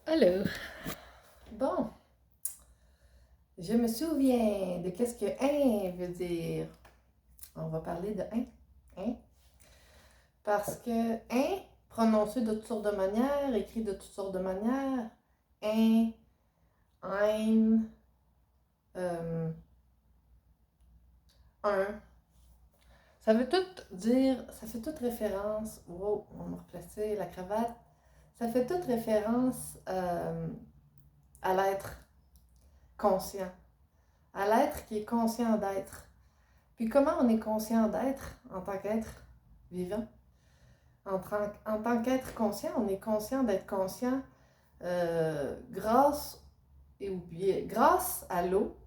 Alors, bon, je me souviens de qu'est-ce que un veut dire. On va parler de un. Parce que un, prononcé de toutes sortes de manières, écrit de toutes sortes de manières, un, ein, un. Ça veut tout dire, ça fait toute référence, wow, on va replacer la cravate, ça fait toute référence à l'être conscient, à l'être qui est conscient d'être. Puis comment on est conscient d'être en tant qu'être vivant? En tant qu'être conscient, on est conscient d'être conscient grâce à l'eau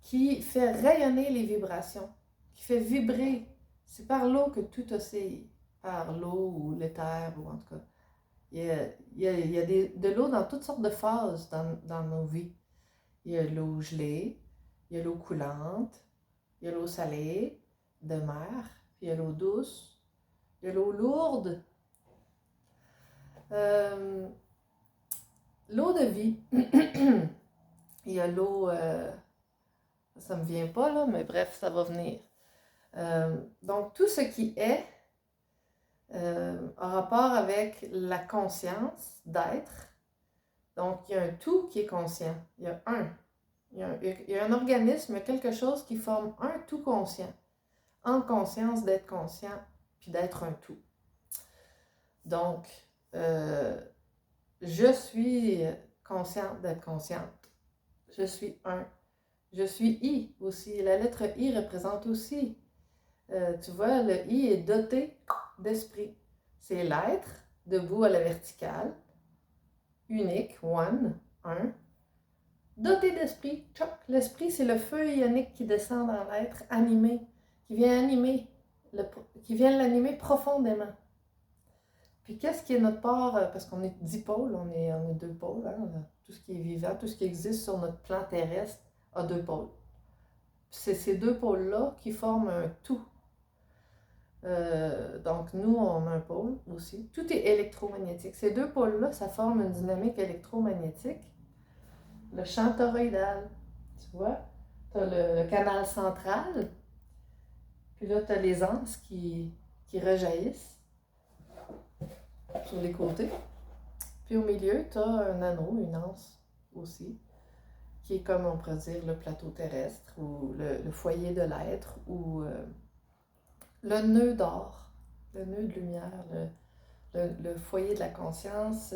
qui fait rayonner les vibrations, qui fait vibrer. C'est par l'eau que tout oscille, par l'eau ou l'éther, ou en tout cas. Il y a de l'eau dans toutes sortes de phases dans nos vies. Il y a l'eau gelée, il y a l'eau coulante, il y a l'eau salée de mer, puis il y a l'eau douce, il y a l'eau lourde, euh, l'eau de vie. Il y a l'eau, ça me vient pas là, mais bref, ça va venir. Donc tout ce qui est a rapport avec la conscience d'être. Donc il y a un tout qui est conscient. Il y a un. Il y a un organisme, quelque chose qui forme un tout conscient. En conscience d'être conscient, puis d'être un tout. Donc, je suis consciente d'être consciente. Je suis un. Je suis I aussi. La lettre I représente aussi. Tu vois, le I est doté d'esprit. C'est l'être debout à la verticale, unique, one, un, doté d'esprit. Tchoc. L'esprit, c'est le feu ionique qui descend dans l'être, animé, qui vient animer, qui vient l'animer profondément. Puis qu'est-ce qui est notre part, parce qu'on est 10 pôles, on est 2 pôles, hein? Tout ce qui est vivant, tout ce qui existe sur notre plan terrestre a 2 pôles. C'est ces 2 pôles-là qui forment un tout. Donc nous, on a un pôle aussi. Tout est électromagnétique. Ces 2 pôles-là, ça forme une dynamique électromagnétique. Le champ toroïdal, tu vois, tu as le canal central, puis là, tu as les anses qui rejaillissent sur les côtés. Puis au milieu, tu as un anneau, une anse aussi, qui est comme on pourrait dire le plateau terrestre ou le foyer de l'être ou le nœud d'or, le nœud de lumière, le foyer de la conscience,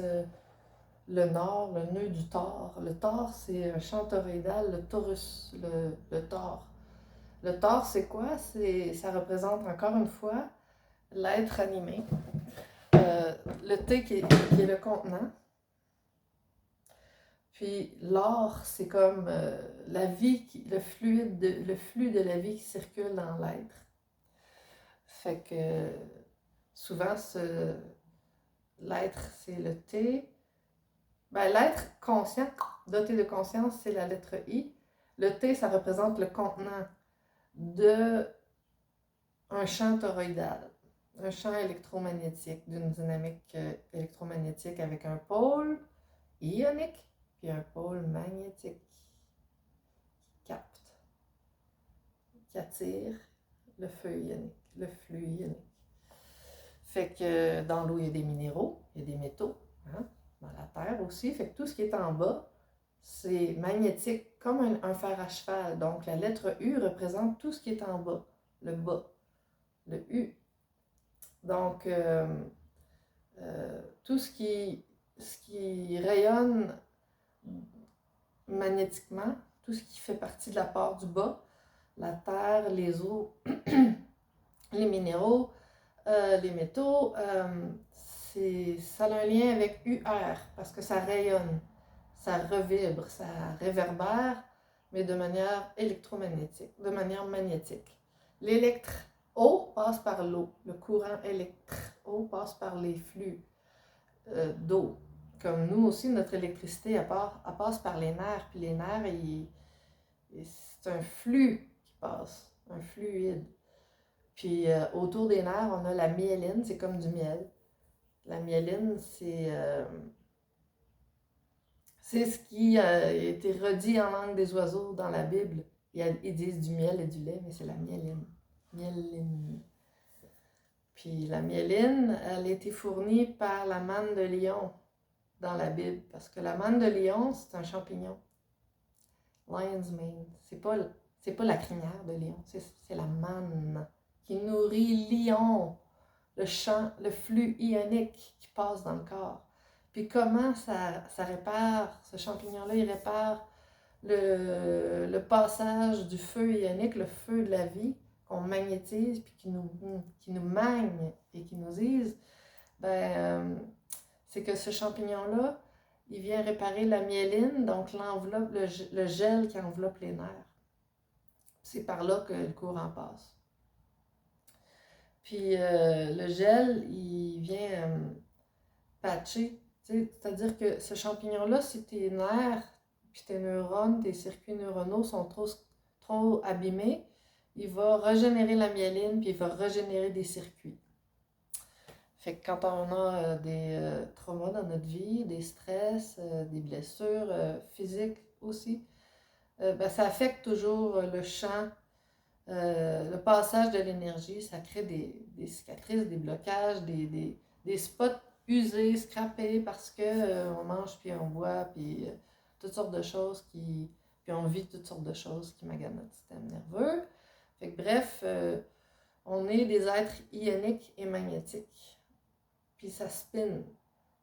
le nord, le nœud du Thor. Le Thor, c'est un champ toroïdal, le Taurus, le Thor. Le Thor, c'est quoi? Ça représente encore une fois l'être animé. Le T qui est le contenant. Puis l'or, c'est comme la vie, le flux de la vie qui circule dans l'être. Fait que souvent, l'être, c'est le T. Ben, l'être conscient, doté de conscience, c'est la lettre I. Le T, ça représente le contenant d'un champ toroïdal, un champ électromagnétique, d'une dynamique électromagnétique avec un pôle ionique puis un pôle magnétique qui capte, qui attire le feu ionique, le flux ionique. Fait que dans l'eau, il y a des minéraux, il y a des métaux, hein? Dans la terre aussi. Fait que tout ce qui est en bas, c'est magnétique comme un fer à cheval. Donc la lettre U représente tout ce qui est en bas, le bas, le U. Donc tout ce qui rayonne magnétiquement, tout ce qui fait partie de la part du bas, la terre, les eaux, les minéraux, les métaux, ça a un lien avec UR parce que ça rayonne, ça revibre, ça réverbère, mais de manière électromagnétique, de manière magnétique. L'électro passe par l'eau, le courant électro passe par les flux d'eau. Comme nous aussi, notre électricité, elle passe par les nerfs, puis les nerfs, c'est un flux qui passe, un fluide. Puis autour des nerfs, on a la myéline, c'est comme du miel. La myéline, c'est C'est ce qui a été redit en langue des oiseaux dans la Bible. Ils disent du miel et du lait, mais c'est la myéline. Myéline. Puis la myéline, elle a été fournie par la manne de lion dans la Bible. Parce que la manne de lion, c'est un champignon. Lion's mane. C'est pas la crinière de lion, c'est la manne qui nourrit l'ion, le flux ionique qui passe dans le corps. Puis comment ça répare, ce champignon-là, il répare le passage du feu ionique, le feu de la vie, qu'on magnétise, puis qui nous magne et qui nous use, c'est que ce champignon-là, il vient réparer la myéline, donc l'enveloppe, le gel qui enveloppe les nerfs. C'est par là que le courant passe. Puis le gel, il vient patcher. C'est-à-dire que ce champignon-là, si tes nerfs, puis tes neurones, tes circuits neuronaux sont trop abîmés, il va régénérer la myéline, puis il va régénérer des circuits. Fait que quand on a des traumas dans notre vie, des stress, des blessures physiques aussi, ça affecte toujours le champ, le passage de l'énergie. Ça crée des cicatrices, des blocages, des spots usés, scrapés parce que on mange, puis on boit, puis toutes sortes de choses puis on vit toutes sortes de choses qui maganent notre système nerveux. Fait que bref, on est des êtres ioniques et magnétiques. Puis ça spin.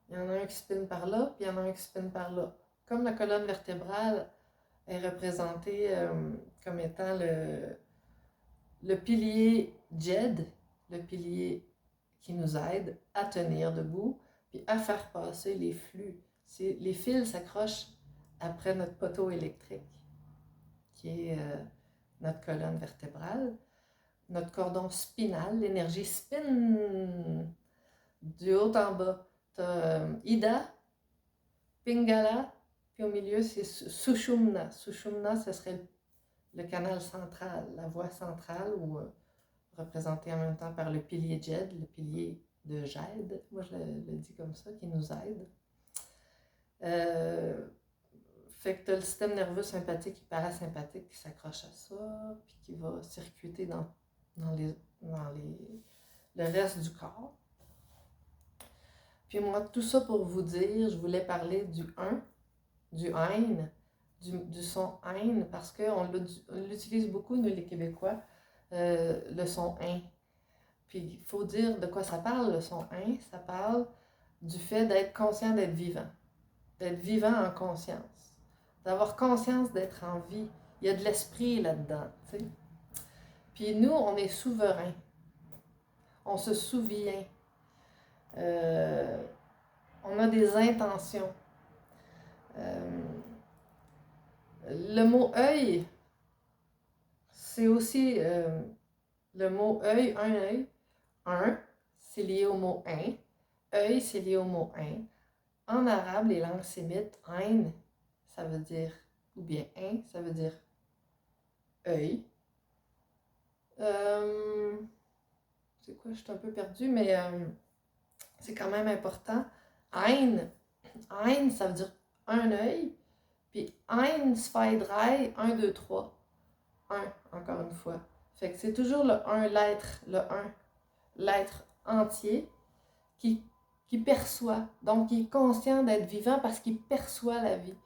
Il y en a un qui spin par là, puis il y en a un qui spin par là. Comme la colonne vertébrale est représentée comme étant le pilier JED, le pilier qui nous aide à tenir debout, puis à faire passer les flux. Les fils s'accrochent après notre poteau électrique, qui est notre colonne vertébrale. Notre cordon spinal, l'énergie spin du haut en bas. Tu as Ida, Pingala, puis au milieu, c'est Sushumna. Sushumna, ce serait le canal central, la voie centrale, ou représenté en même temps par le pilier Jed, le pilier de Jed, moi je le dis comme ça, qui nous aide. Fait que tu as le système nerveux sympathique et parasympathique qui s'accroche à ça, puis qui va circuiter dans le reste du corps. Puis moi, tout ça pour vous dire, je voulais parler du 1, du Ein, du son Ein, parce qu'on l'utilise beaucoup, nous les Québécois, le son Ein. Puis il faut dire de quoi ça parle, le son Ein. Ça parle du fait d'être conscient d'être vivant en conscience, d'avoir conscience d'être en vie. Il y a de l'esprit là-dedans, tu sais. Puis nous, on est souverain. On se souvient. On a des intentions. Le mot œil, c'est aussi le mot œil, un œil. Un, c'est lié au mot un. Œil, c'est lié au mot un. En arabe, les langues sémites, ein, ça veut dire, ou bien un, ça veut dire œil. C'est quoi, je suis un peu perdue, mais c'est quand même important. Ein, ça veut dire un œil. Puis ein, zwei, drei, 1, 2, 3. 1, encore une fois. Fait que c'est toujours le 1, l'être entier qui perçoit. Donc, il est conscient d'être vivant parce qu'il perçoit la vie.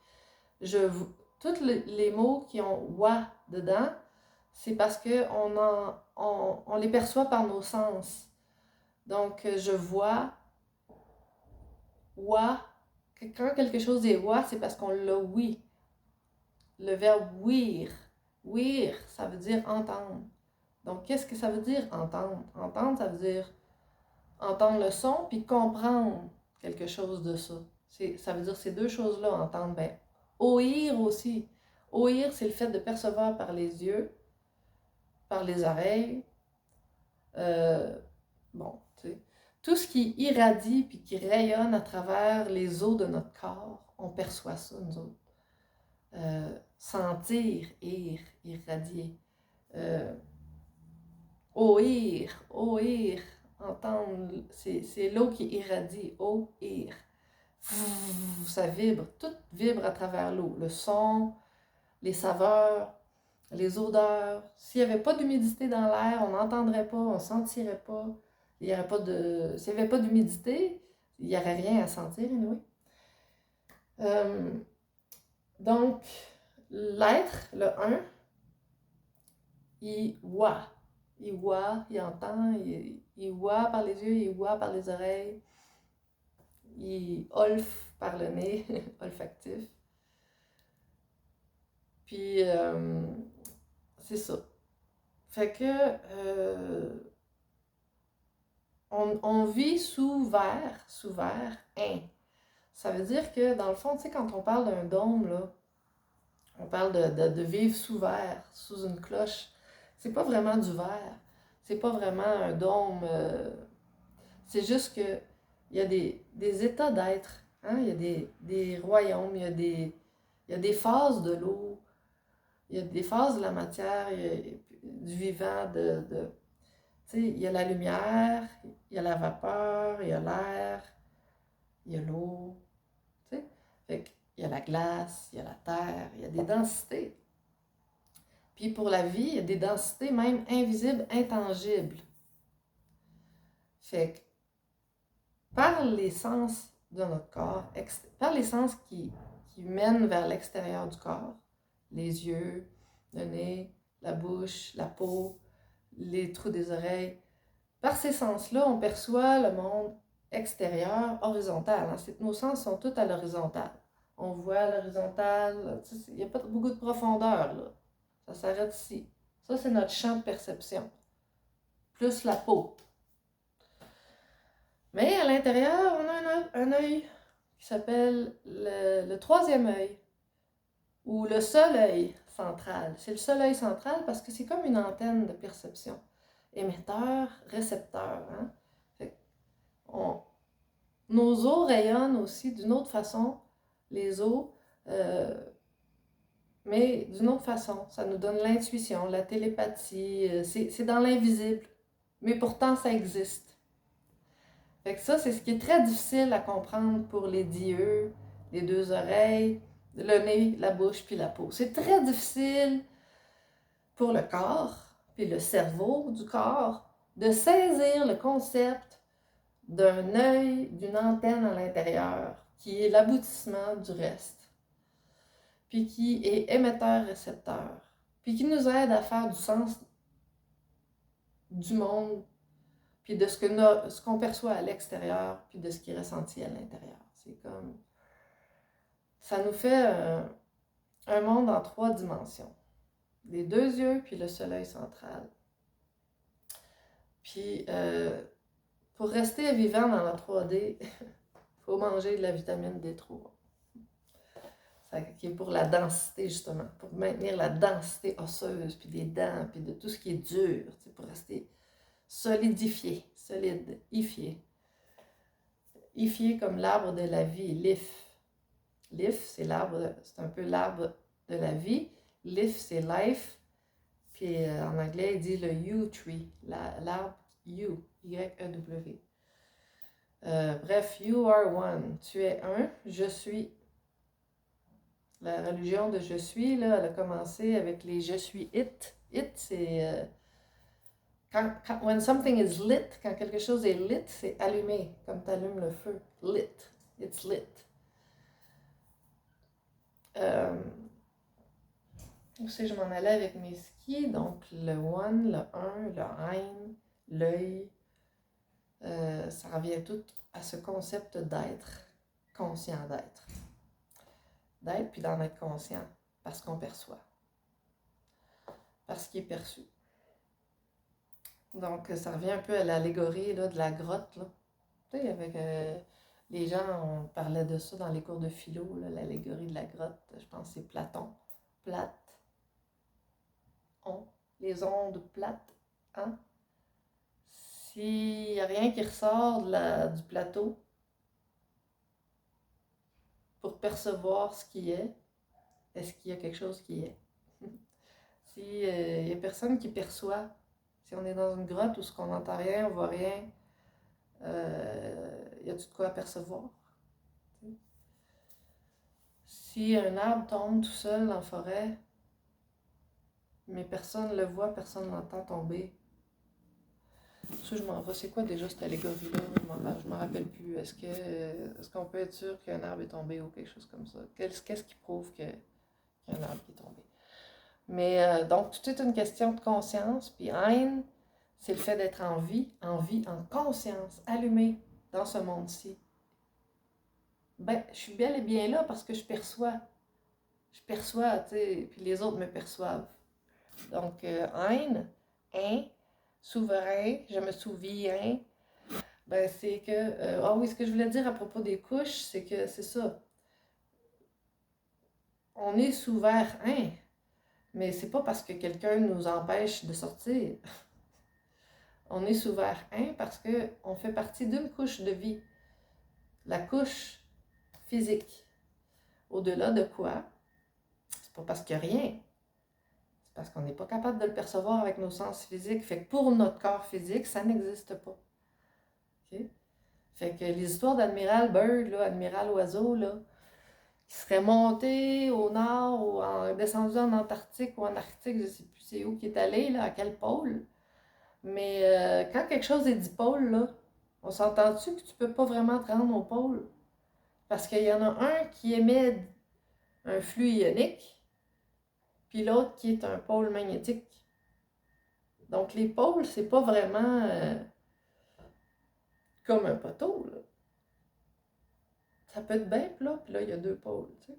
Tous les mots qui ont wa dedans, c'est parce qu'on les perçoit par nos sens. Donc, je vois, wa. Quand quelque chose est wa, c'est parce qu'on l'a oui. Le verbe ouïr. Ouïr, ça veut dire entendre. Donc, qu'est-ce que ça veut dire entendre? Entendre, ça veut dire entendre le son puis comprendre quelque chose de ça. Ça veut dire ces deux choses-là, entendre. Ouïr aussi. Ouïr, c'est le fait de percevoir par les yeux, par les oreilles. Tu sais. Tout ce qui irradie puis qui rayonne à travers les os de notre corps, on perçoit ça, nous autres. Sentir, irradier. Oïr, entendre, c'est l'eau qui irradie, oïr. ça vibre, tout vibre à travers l'eau. Le son, les saveurs, les odeurs. S'il n'y avait pas d'humidité dans l'air, on n'entendrait pas, on ne sentirait pas. Il y aurait pas de... S'il n'y avait pas d'humidité, il n'y aurait rien à sentir, anyway. Donc, l'être, le un, il voit. Il voit, il entend, il voit par les yeux, il voit par les oreilles, il olfe par le nez, olfactif. Puis, c'est ça. Fait que, on vit sous verre, hein. Ça veut dire que, dans le fond, tu sais, quand on parle d'un dôme, là, on parle de vivre sous verre, sous une cloche. C'est pas vraiment du verre. C'est pas vraiment un dôme. C'est juste que il y a des états d'être. Hein? Il y a des royaumes, il y a des phases de l'eau, il y a des phases de la matière, il y a du vivant, tu sais, il y a la lumière, il y a la vapeur, il y a l'air, il y a l'eau. Tu sais? Fait qu'il y a la glace, il y a la terre, il y a des densités. Puis pour la vie, il y a des densités même invisibles, intangibles. Fait que par les sens de notre corps, par les sens qui mènent vers l'extérieur du corps, les yeux, le nez, la bouche, la peau, les trous des oreilles, par ces sens-là, on perçoit le monde extérieur horizontal. Hein? Nos sens sont tous à l'horizontale. On voit à l'horizontale, il n'y a pas beaucoup de profondeur, là. Ça s'arrête ici. Ça, c'est notre champ de perception. Plus la peau. Mais à l'intérieur, on a un œil qui s'appelle le troisième œil, ou le seul œil central. C'est le seul œil central parce que c'est comme une antenne de perception. Émetteur, récepteur. Hein? Nos os rayonnent aussi d'une autre façon, les os, mais d'une autre façon. Ça nous donne l'intuition, la télépathie, c'est dans l'invisible, mais pourtant ça existe. Fait que ça, c'est ce qui est très difficile à comprendre pour les dieux, les deux oreilles, le nez, la bouche, puis la peau. C'est très difficile pour le corps, puis le cerveau du corps, de saisir le concept d'un œil, d'une antenne à l'intérieur, qui est l'aboutissement du reste, puis qui est émetteur-récepteur, puis qui nous aide à faire du sens du monde, puis de ce qu'on perçoit à l'extérieur, puis de ce qui est ressenti à l'intérieur. C'est comme... Ça nous fait un monde en 3 dimensions. Les 2 yeux, puis le seul œil central. Puis, pour rester vivant dans la 3D, il faut manger de la vitamine D3. Ça, qui est pour la densité, justement, pour maintenir la densité osseuse, puis des dents, puis de tout ce qui est dur, pour rester solidifié, solidifié. Ifié comme l'arbre de la vie, l'if. L'if, c'est l'arbre, c'est un peu l'arbre de la vie. L'if, c'est life. Puis en anglais, il dit le yew tree, l'arbre yew, Y-E-W. Bref, you are one, tu es un, je suis. La religion de je suis, là, elle a commencé avec les je suis it. It, c'est when something is lit, quand quelque chose est lit, c'est allumé, comme tu allumes le feu. Lit, it's lit. Où c'est que je m'en allais avec mes skis? Donc le one, le un, le ein, l'œil, ça revient tout à ce concept d'être, conscient d'être. D'être puis d'en être conscient, parce qu'on perçoit. Parce qu'il est perçu. Donc ça revient un peu à l'allégorie là, de la grotte. Là. Tu sais, avec les gens, on parlait de ça dans les cours de philo, là, l'allégorie de la grotte. Je pense que c'est Platon. Plate. Les ondes plates. Hein? S'il n'y a rien qui ressort du plateau pour percevoir ce qui est, est-ce qu'il y a quelque chose qui est? S'il n'y a personne qui perçoit, si on est dans une grotte où on n'entend rien, on ne voit rien, y a-tu de quoi percevoir? Si un arbre tombe tout seul en forêt, mais personne ne le voit, personne ne l'entend tomber, ça, je m'en vais. C'est quoi déjà cette allégorie-là? Je m'en rappelle plus. Est-ce qu'on peut être sûr qu'un arbre est tombé ou quelque chose comme ça? Qu'est-ce qui prouve qu'il y a un arbre qui est tombé? Mais donc, tout est une question de conscience. Puis Ein, c'est le fait d'être en vie, en conscience, allumé dans ce monde-ci. Ben, je suis bel et bien là parce que je perçois. Je perçois, tu sais, puis les autres me perçoivent. Donc, Ein, souverain, je me souviens. Ben, c'est que. Ah oui, ce que je voulais dire à propos des couches, c'est que c'est ça. On est souverain, mais c'est pas parce que quelqu'un nous empêche de sortir. On est souverain parce qu'on fait partie d'une couche de vie, la couche physique. Au-delà de quoi, c'est pas parce qu'il n'y a rien, c'est parce qu'on n'est pas capable de le percevoir avec nos sens physiques. Fait que pour notre corps physique, ça n'existe pas. Okay? Fait que les histoires d'Admiral Bird, là, Admiral Oiseau, là, qui serait monté au nord ou descendu en Antarctique ou en Arctique, je sais plus c'est où qui est allé, là, à quel pôle. Mais quand quelque chose est dit pôle, là, on s'entend-tu que tu peux pas vraiment te rendre au pôle? Parce qu'il y en a un qui émet un flux ionique, puis l'autre qui est un pôle magnétique. Donc les pôles, c'est pas vraiment comme un poteau, là. Ça peut être bien plat, puis là, il y a deux pôles, tu sais.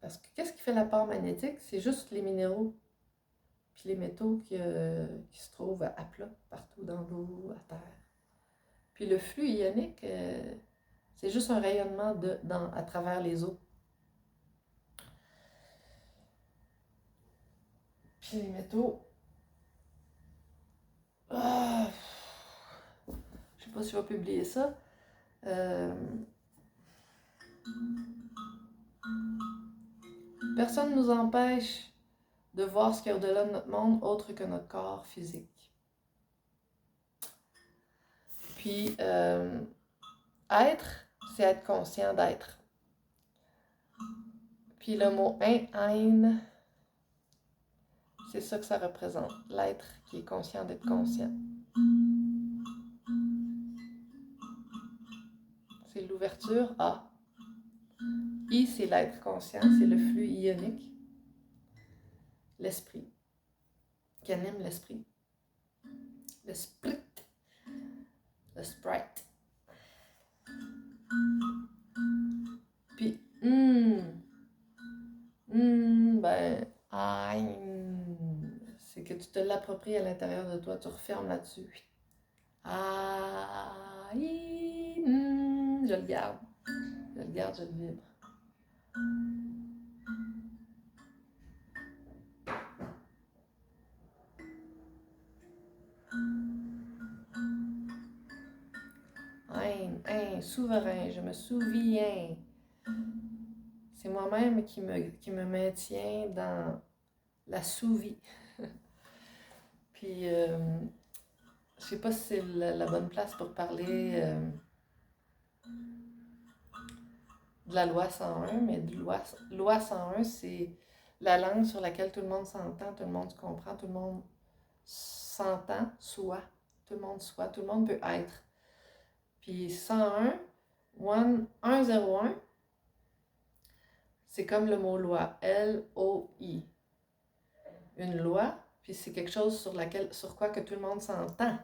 Parce que qu'est-ce qui fait la part magnétique? C'est juste les minéraux, puis les métaux qui se trouvent à plat, partout dans l'eau, à terre. Puis le flux ionique, c'est juste un rayonnement à travers les eaux. Puis les métaux, ah, je sais pas si je vais publier ça. Personne ne nous empêche de voir ce qu'il y a au-delà de notre monde autre que notre corps physique. Puis, être, c'est être conscient d'être. Puis le mot ein, c'est ça que ça représente, l'être qui est conscient d'être conscient. C'est l'ouverture à. I, c'est l'être conscient, c'est le flux ionique. L'esprit, qui anime l'esprit. Le sprite. Puis, ben, c'est que tu te l'appropries à l'intérieur de toi, tu refermes là-dessus. Je le garde. Je le garde, je le vibre. Souverain, je me souviens. C'est moi-même qui me maintient dans la sous-vie. Puis, je sais pas si c'est la bonne place pour parler de la loi 101, mais de loi 101, c'est la langue sur laquelle tout le monde s'entend, tout le monde se comprend, tout le monde s'entend, tout le monde peut être. Puis 101, 101, c'est comme le mot loi, L-O-I. Une loi, puis c'est quelque chose sur quoi que tout le monde s'entend.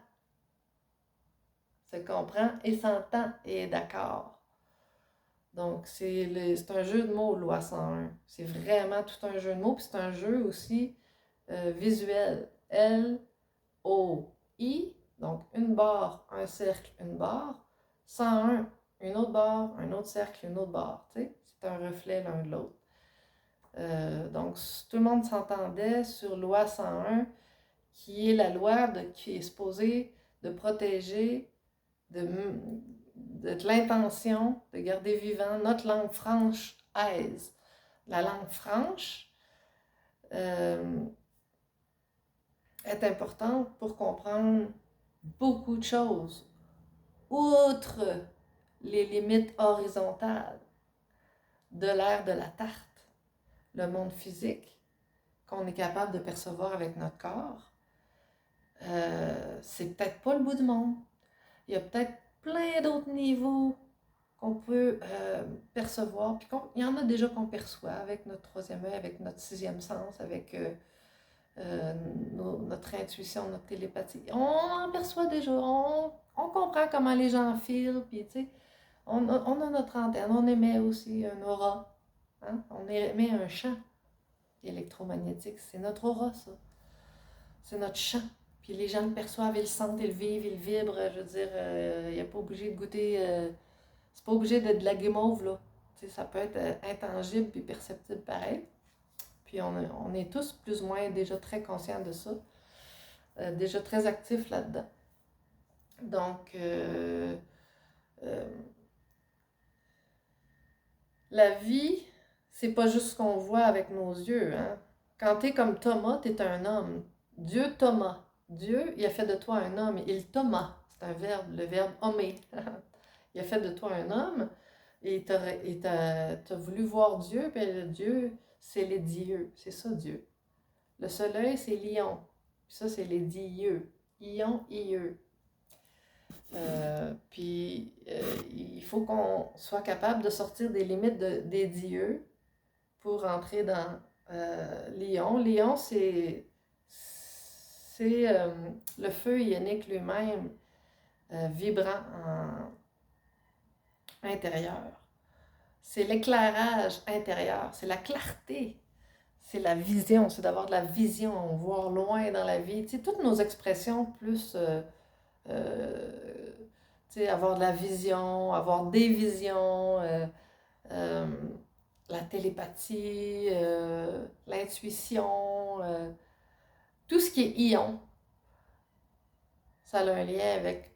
Se comprend et s'entend et est d'accord. Donc, c'est un jeu de mots, loi 101. C'est vraiment tout un jeu de mots, puis c'est un jeu aussi visuel. L-O-I, donc une barre, un cercle, une barre. 101, une autre barre, un autre cercle, une autre barre. Tu sais, c'est un reflet l'un de l'autre. Donc, tout le monde s'entendait sur loi 101, qui est la loi qui est supposée de protéger de l'intention de garder vivant notre langue franche aise. La langue franche est importante pour comprendre beaucoup de choses, outre les limites horizontales. de l'air de la tarte, le monde physique qu'on est capable de percevoir avec notre corps, c'est peut-être pas le bout du monde. Il y a peut-être plein d'autres niveaux qu'on peut percevoir, puis il y en a déjà qu'on perçoit avec notre troisième œil, avec notre sixième sens, avec notre intuition, notre télépathie. On en perçoit déjà, on comprend comment les gens filent, puis tu sais, on a notre antenne, on émet aussi un aura, hein? On émet un champ électromagnétique, c'est notre aura, ça. C'est notre champ. Puis les gens le perçoivent, ils le sentent, ils le vivent, ils le vibrent. Je veux dire, il n'y a pas obligé de goûter. C'est pas obligé d'être de la guimauve, là. Tu sais, ça peut être intangible puis perceptible pareil. Puis on est tous plus ou moins déjà très conscients de ça. Déjà très actifs là-dedans. Donc, la vie, c'est pas juste ce qu'on voit avec nos yeux, hein. Quand t'es comme Thomas, t'es un homme. Dieu Thomas. Dieu, il a fait de toi un homme. Il Thomas, c'est un verbe, le verbe hommer. Il a fait de toi un homme et t'as voulu voir Dieu, puis le Dieu, c'est les dieux. C'est ça, Dieu. Le soleil, c'est lion. Puis ça, c'est les dieux. Ion, ieux. Puis il faut qu'on soit capable de sortir des limites des dieux pour entrer dans Lion. Lion, c'est le feu ionique lui-même vibrant en intérieur. C'est l'éclairage intérieur, c'est la clarté, c'est la vision, c'est d'avoir de la vision, voir loin dans la vie. Tu sais, toutes nos expressions plus... tu sais, avoir de la vision, avoir des visions, la télépathie, l'intuition, tout ce qui est ion, ça a un lien avec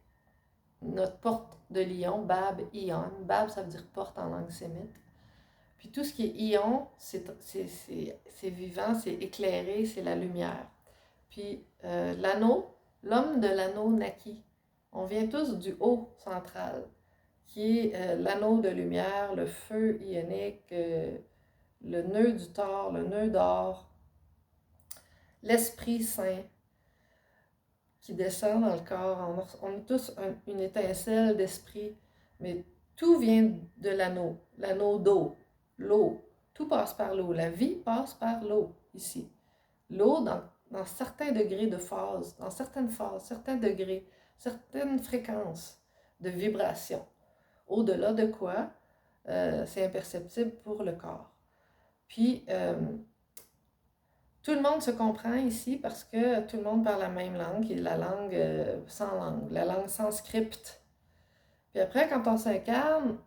notre porte de lion, Bab, Ion. Bab, ça veut dire porte en langue sémite. Puis tout ce qui est ion, c'est vivant, c'est éclairé, c'est la lumière. Puis l'anneau, l'homme de l'anneau naquit. On vient tous du haut central, qui est l'anneau de lumière, le feu ionique, le nœud du Thor, le nœud d'or, l'Esprit Saint qui descend dans le corps. On a tous une étincelle d'esprit, mais tout vient de l'anneau d'eau, l'eau. Tout passe par l'eau. La vie passe par l'eau, ici. L'eau, dans certains degrés de phase, dans certaines phases, certains degrés, certaines fréquences de vibration. Au-delà de quoi, c'est imperceptible pour le corps. Puis, tout le monde se comprend ici parce que tout le monde parle la même langue, qui est la langue sans langue, la langue sans script. Puis après, quand on s'incarne,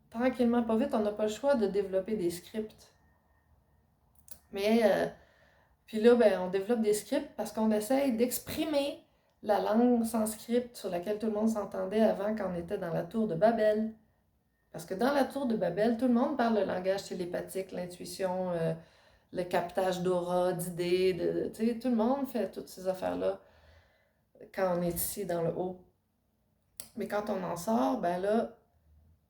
tranquillement, pas vite, on n'a pas le choix de développer des scripts. Mais, puis là, ben, on développe des scripts parce qu'on essaye d'exprimer la langue sans script sur laquelle tout le monde s'entendait avant quand on était dans la tour de Babel. Parce que dans la tour de Babel, tout le monde parle le langage télépathique, l'intuition, le captage d'aura, d'idées, tu sais, tout le monde fait toutes ces affaires-là quand on est ici dans le haut. Mais quand on en sort, ben là,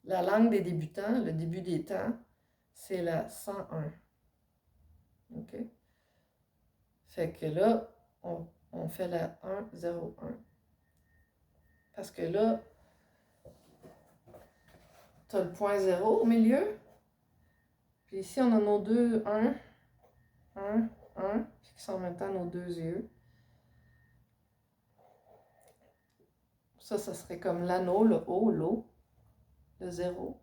la langue des débutants, le début des temps, c'est la 101. OK? Fait que là, on fait la 101. Parce que là, tu as le point 0 au milieu. Puis ici, on a nos deux 1, 1, qui sont en même temps nos deux yeux. Ça serait comme l'anneau, le haut, l'eau, le 0.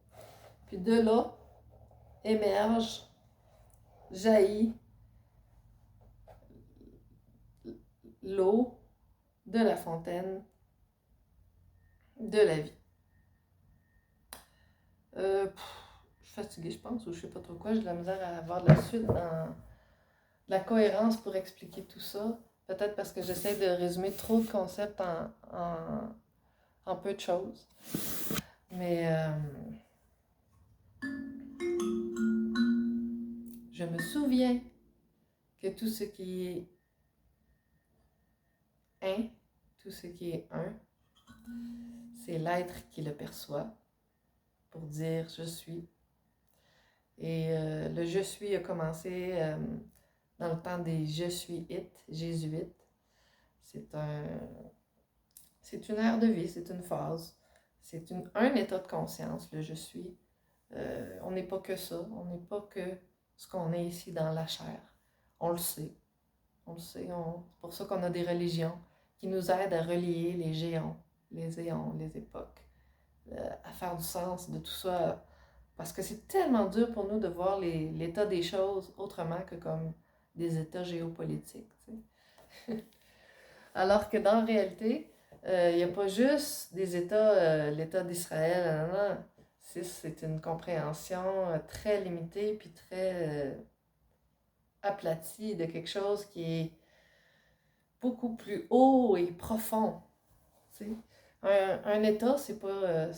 Puis de là, émerge, jaillit l'eau de la fontaine de la vie. Je suis fatiguée, je pense, ou je sais pas trop quoi. J'ai de la misère à avoir de la suite dans la cohérence pour expliquer tout ça. Peut-être parce que j'essaie de résumer trop de concepts en peu de choses. Mais je me souviens que tout ce qui est tout ce qui est un, c'est l'être qui le perçoit pour dire je suis. Et le je suis a commencé dans le temps des je suis it, jésuites. C'est c'est une ère de vie, c'est une phase, c'est un état de conscience, le je suis. On n'est pas que ça, on n'est pas que ce qu'on est ici dans la chair. On le sait, on le sait. C'est pour ça qu'on a des religions qui nous aident à relier les géants, les éons, les époques, à faire du sens de tout ça. Parce que c'est tellement dur pour nous de voir l'état des choses autrement que comme des états géopolitiques. Alors que dans la réalité, il n'y a pas juste des États, l'État d'Israël, non, non. C'est une compréhension très limitée puis très aplatie de quelque chose qui est beaucoup plus haut et profond. Tu sais. Un État, c'est pas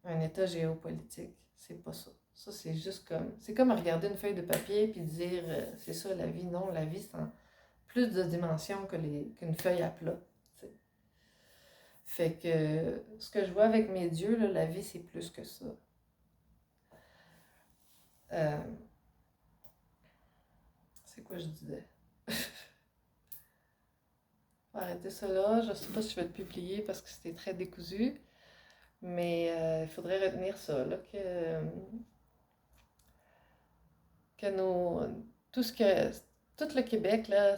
un État géopolitique. C'est pas ça. Ça, c'est juste comme. C'est comme regarder une feuille de papier puis dire c'est ça la vie. Non, la vie, c'est en plus de dimensions qu'une feuille à plat. Tu sais. Fait que ce que je vois avec mes dieux, là, la vie, c'est plus que ça. Euh, c'est quoi je disais? On va arrêter ça là. Je sais pas si je vais le publier parce que c'était très décousu. Mais il faudrait retenir ça, là, que nos, tout ce que, tout le Québec, là,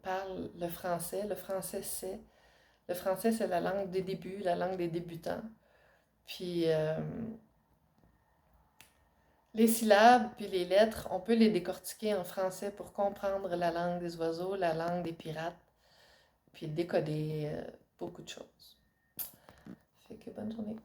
parle le français. Le français, c'est la langue des débuts, la langue des débutants. Puis les syllabes puis les lettres, on peut les décortiquer en français pour comprendre la langue des oiseaux, la langue des pirates, puis décoder beaucoup de choses. Fait que bonne journée.